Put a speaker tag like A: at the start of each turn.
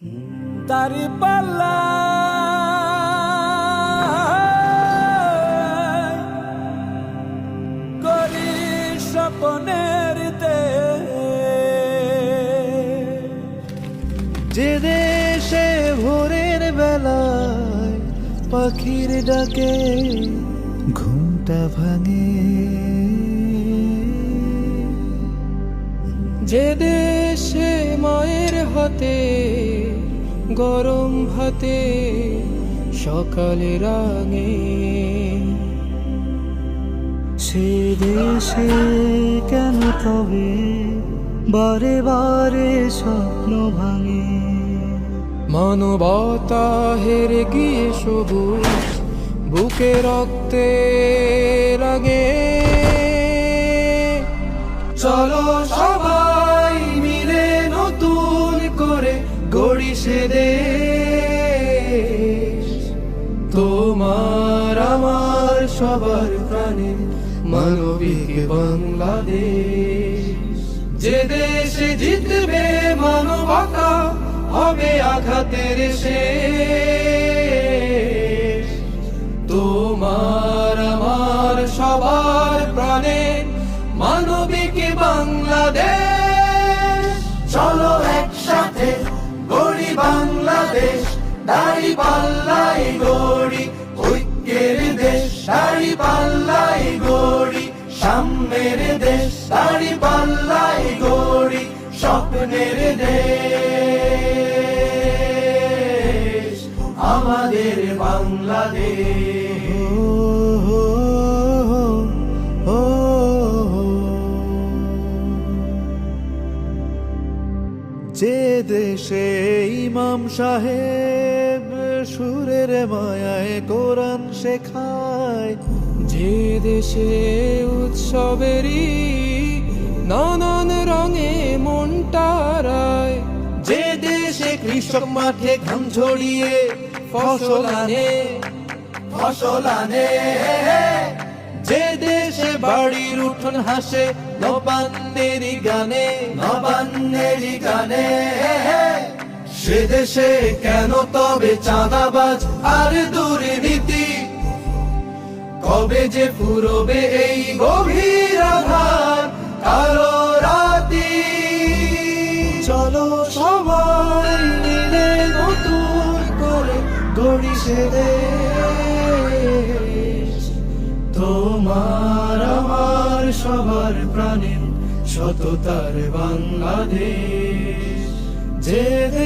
A: তারি পাল্লা করি স্বপ্নের
B: যে দেশে ভোরের বেলায় পাখির ডাকে ঘুমটা ভাঙে,
C: যে দেশে মায়ের হাতে গরম ভাতে সকালে রাঙে,
B: সে দেশে কেন তবে বারে বারে স্বপ্ন ভাঙে।
C: মানবতা হেরে গিয়ে সবুজ বুকে রক্তে রাগে।
B: চলো সবাই মিলে নতুন করে গড়ি সে দেশ, তোমার আমার সবার প্রাণে মানবিক বাংলাদেশ। যে দেশে জিতবে মানবতা হবে আঘাতের শেষ, তোমার আমার সবার প্রাণে মানবিক বাংলাদেশ। চলো একসাথে গড়ি বাংলাদেশ, দাড়ি পাল্লাই গড়ি ঐক্যের দেশ, দাড়ি পাল্লাই গড়ি সাম্যের দেশ, দাড়ি পাল্লাই গড়ি স্বপ্নের দেশ, আমাদের বাংলাদেশ। যে দেশে ইমাম সাহেব সুরের মায়ায় কোরআন শেখায়,
C: যে দেশে উৎসবেরই নানান রঙে মনটারায়,
B: যে দেশে কৃষক মাঠে ঘাম ঝরিয়ে ফসল আনে, যে দেশে বাড়ির উঠোন হাসে নবান্নেরই গানে, সে দেশে কেন তবে চাঁদাবাজ আর দুর্নীতি, কবে যে ফুরবে এই গভীর আধার কালো রাতি। চলো সবাই মিলে নতুন করে গড়ি সে দেশ, তোমার আমার সবার প্রাণে সততার বাংলাদেশ। যে দেশ